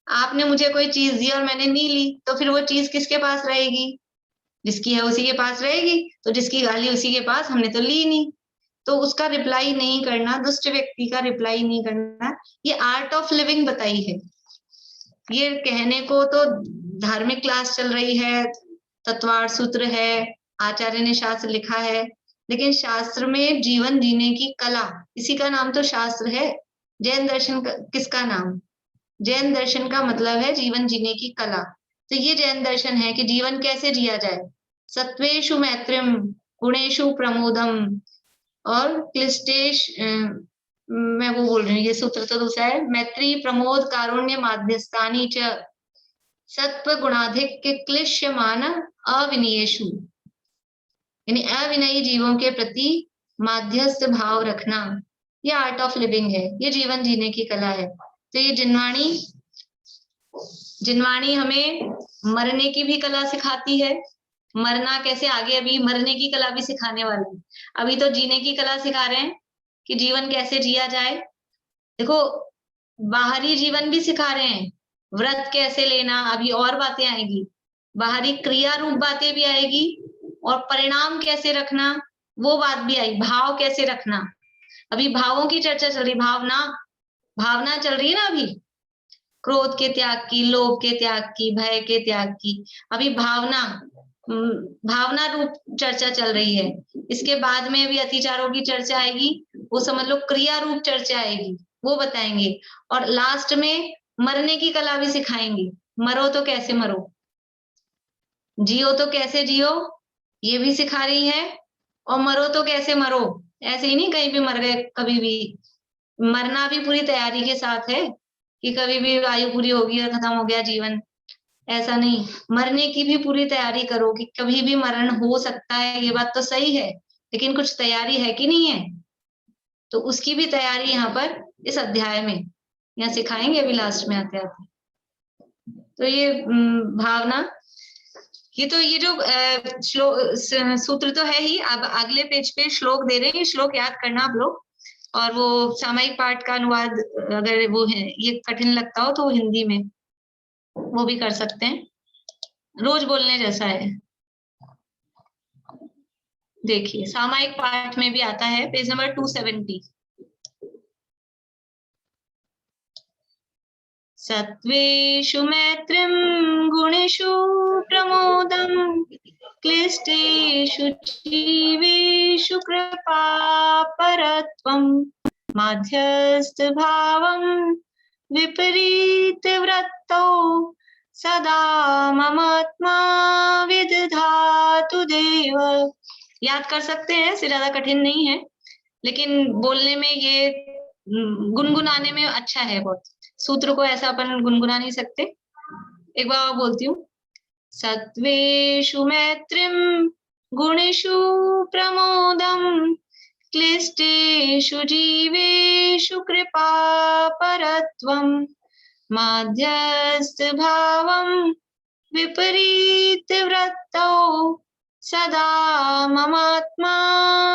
आपने मुझे कोई चीज दी और मैंने नहीं ली, तो फिर वो चीज किसके पास रहेगी, जिसकी है उसी के पास रहेगी। तो जिसकी गाली उसी के पास, हमने तो ली नहीं। तो उसका रिप्लाई नहीं करना, दुष्ट व्यक्ति का रिप्लाई नहीं करना, ये आर्ट ऑफ लिविंग बताई है। ये कहने को तो धार्मिक क्लास चल रही है, तत्वार्थ सूत्र है, आचार्य ने शास्त्र लिखा है, लेकिन शास्त्र में जीवन जीने की कला, इसी का नाम तो शास्त्र है। जैन दर्शन किसका नाम? जैन दर्शन का मतलब है जीवन जीने की कला। तो ये जैन दर्शन है कि जीवन कैसे जिया जाए। सत्वेषु मैत्रिम गुणेषु प्रमोदम और क्लिष्टेश, मैं वो बोल रही हूँ, ये सूत्र तो दूसरा है। मैत्री प्रमोद कारुण्य माध्यस्थानी च सत्व गुणाधिक क्लिश्यमान अविनयेषु, यानी अविनयी जीवों के प्रति माध्यस्थ भाव रखना, ये आर्ट ऑफ लिविंग है, ये जीवन जीने की कला है। तो ये जिनवाणी हमें मरने की भी कला सिखाती है। मरना कैसे, आगे अभी मरने की कला भी सिखाने वाले हैं। अभी तो जीने की कला सिखा रहे हैं कि जीवन कैसे जिया जाए। देखो, बाहरी जीवन भी सिखा रहे हैं, व्रत कैसे लेना, अभी और बातें आएगी, बाहरी क्रिया रूप बातें भी आएगी, और परिणाम कैसे रखना वो बात भी आई, भाव कैसे रखना। अभी भावों की चर्चा चल रही, भावना चल रही है ना अभी, क्रोध के त्याग की, लोभ के त्याग की, भय के त्याग की। अभी भावना रूप चर्चा चल रही है। इसके बाद में भी अतिचारों की चर्चा आएगी, वो समझ लो क्रिया रूप चर्चा आएगी, वो बताएंगे। और लास्ट में मरने की कला भी सिखाएंगे, मरो तो कैसे मरो, जियो तो कैसे जियो, ये भी सिखा रही है। और मरो तो कैसे मरो, ऐसे ही नहीं कहीं भी मर गए, कभी भी मरना भी पूरी तैयारी के साथ है कि कभी भी आयु पूरी होगी और खत्म हो गया जीवन, ऐसा नहीं। मरने की भी पूरी तैयारी करो कि कभी भी मरण हो सकता है, ये बात तो सही है, लेकिन कुछ तैयारी है कि नहीं है, तो उसकी भी तैयारी यहाँ पर इस अध्याय में यहाँ सिखाएंगे अभी लास्ट में आते आते। तो ये भावना, ये जो सूत्र तो है ही। अब अगले पेज पे श्लोक दे रहे हैं, श्लोक याद करना आप लोग। और वो सामायिक पाठ का अनुवाद अगर वो है, ये कठिन लगता हो तो वो हिंदी में वो भी कर सकते हैं, रोज बोलने जैसा है। देखिए सामायिक पाठ में भी आता है, पेज नंबर 270। सत्वेषु मैत्रिं गुणेषु प्रमोदं क्लिष्टेषु जीवेषु कृपापरत्वं माध्यस्थ भावं विपरीत वृत्तौ सदा ममात्मा विदधातु देव। याद कर सकते हैं, इससे ज्यादा कठिन नहीं है, लेकिन बोलने में ये गुनगुनाने में अच्छा है बहुत। सूत्र को ऐसा अपन गुनगुना नहीं सकते। एक बार और बोलती हूँ, सत्वेषु मैत्रिं गुणेषु प्रमोदं क्लिष्टेषु जीवेषु कृपापरत्वं माध्यस्थ भावं विपरीत वृत्तौ सदा ममात्मा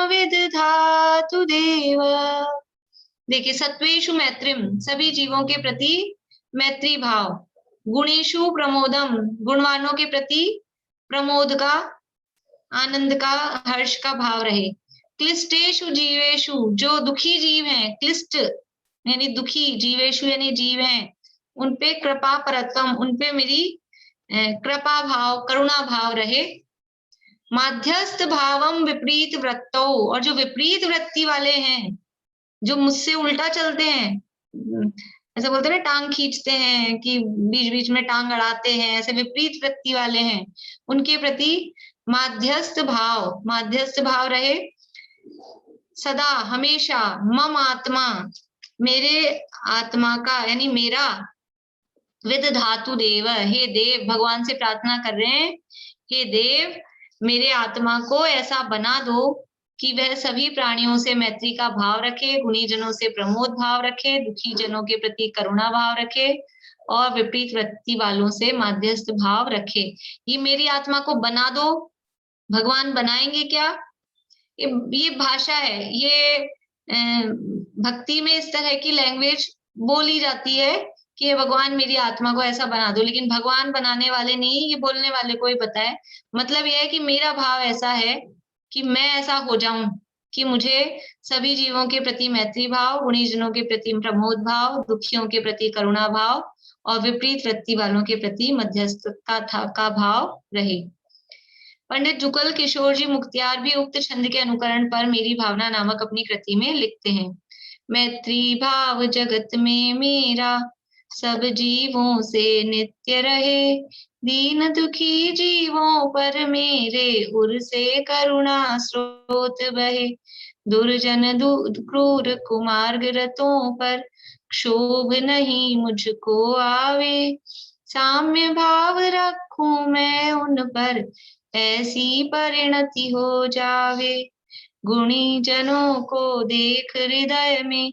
विदधातु देव। देखिए, सत्वेषु मैत्रिम, सभी जीवों के प्रति मैत्री भाव, गुणेशु प्रमोदम, गुणवानों के प्रति प्रमोद का, आनंद का, हर्ष का भाव रहे। क्लिष्टेषु जीवेषु, जो दुखी जीव हैं, क्लिष्ट यानी दुखी, जीवेषु यानी जीव हैं, उनपे कृपा परतम, उनपे मेरी कृपा भाव, करुणा भाव रहे। माध्यस्थ भावम विपरीत वृत्तो, और जो विपरीत वृत्ति वाले हैं, जो मुझसे उल्टा चलते हैं, ऐसे बोलते हैं ना, टांग खींचते हैं कि बीच बीच में टांग अड़ाते हैं, ऐसे विपरीत वृत्ति वाले हैं, उनके प्रति माध्यस्थ भाव रहे। सदा हमेशा मम आत्मा, मेरे आत्मा का यानी मेरा, विद धातु देव, हे देव, भगवान से प्रार्थना कर रहे हैं, हे देव मेरे आत्मा को ऐसा बना दो कि वह सभी प्राणियों से मैत्री का भाव रखे, गुणी जनों से प्रमोद भाव रखे, दुखी जनों के प्रति करुणा भाव रखे और विपरीत वृत्ति वालों से माध्यस्थ भाव रखे। ये मेरी आत्मा को बना दो। भगवान बनाएंगे क्या? ये भाषा है, ये भक्ति में इस तरह की लैंग्वेज बोली जाती है कि भगवान मेरी आत्मा को ऐसा बना दो, लेकिन भगवान बनाने वाले नहीं, ये बोलने वाले को ही पता है। मतलब यह है कि मेरा भाव ऐसा है कि मैं ऐसा हो जाऊं कि मुझे सभी जीवों के प्रति मैत्री भाव, गुणीजनों के प्रति प्रमोद भाव, दुखियों के प्रति करुणा भाव और विपरीत वृत्ति वालों के प्रति मध्यस्थता का भाव रहे। पंडित जुगल किशोर जी मुख्तियार भी उक्त छंद के अनुकरण पर मेरी भावना नामक अपनी कृति में लिखते हैं। मैत्री भाव जगत में मेरा सब जीवों से नित्य रहे, दीन दुखी जीवों पर मेरे उर से करुणा स्रोत बहे, दुर्जन क्रूर कुमार्ग रतों पर क्षोभ नहीं मुझको आवे, साम्य भाव रखूं मैं उन पर ऐसी परिणति हो जावे, गुणी जनों को देख हृदय में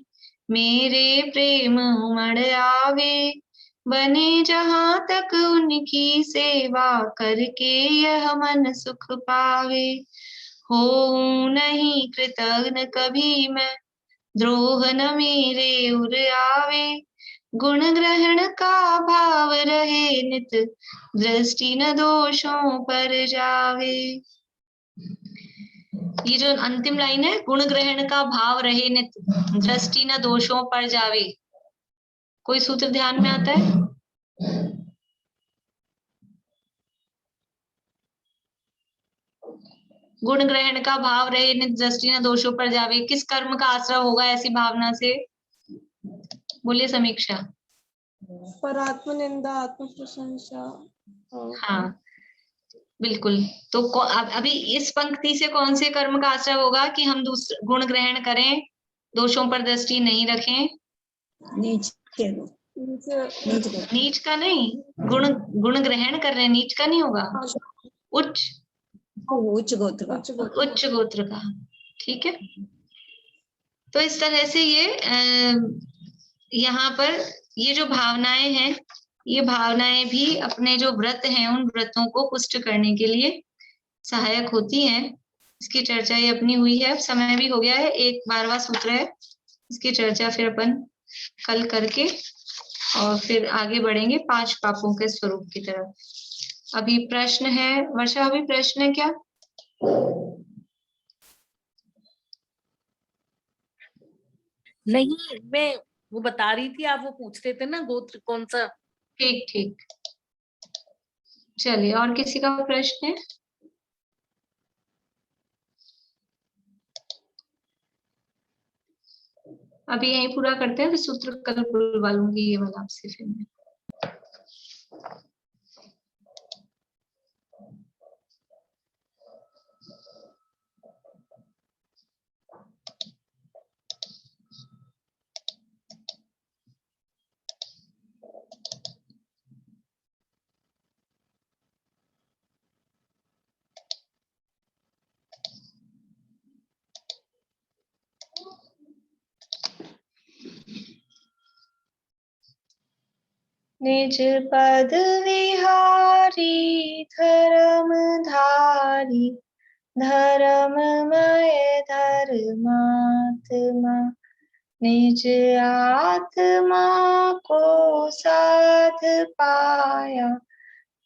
मेरे प्रेम उमड़ आवे, बने जहां तक उनकी सेवा करके यह मन सुख पावे, हो नहीं कृतघ्न कभी मैं द्रोह न मेरे उर आवे, गुण ग्रहण का भाव रहे नित दृष्टि न दोषों पर जावे। ये जो अंतिम लाइन है, गुण ग्रहण का भाव रहे नित दृष्टि न दोषों पर जावे, कोई सूत्र ध्यान में आता है? गुण ग्रहण का भाव रहे नित दृष्टि न दोषों पर जावे, किस कर्म का आश्रय होगा ऐसी भावना से? बोलिए समीक्षा। परात्म निंदा, आत्म प्रशंसा। हाँ बिल्कुल। तो अभी इस पंक्ति से कौन से कर्म का आश्रय होगा कि हम गुण ग्रहण करें, दोषों पर दृष्टि नहीं रखें? नीच का नहीं, गुण ग्रहण कर रहे हैं, नीच का नहीं होगा, उच्च गोत्र का। ठीक है, तो इस तरह से ये यहाँ पर ये जो भावनाएं हैं, ये भावनाएं भी अपने जो व्रत हैं उन व्रतों को पुष्ट करने के लिए सहायक होती हैं। इसकी चर्चा ये अपनी हुई है, अब समय भी हो गया है, 12वां सूत्र है, इसकी चर्चा फिर अपन कल करके और फिर आगे बढ़ेंगे 5 पापों के स्वरूप की तरफ। अभी प्रश्न है वर्षा, अभी प्रश्न है क्या? नहीं, मैं वो बता रही थी, आप वो पूछ रहे थे ना गोत्र कौन सा। ठीक ठीक, चलिए, और किसी का प्रश्न है? अभी यही पूरा करते हैं, फिर सूत्र कल बुलवा लूंगी ये वाला आपसे फिर मैं। निज पद विहारी धर्मधारी धर्ममय धर्मात्मा निज आत्मा को साध पाया,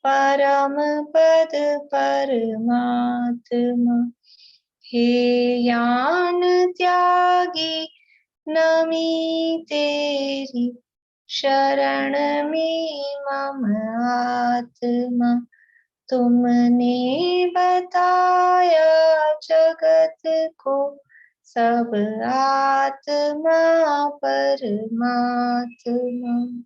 परम पद परमात्मा। हे ज्ञान त्यागी नमी तेरी, शरण में मम आत्मा। तुमने बताया जगत को, सब आत्मा परमात्मा।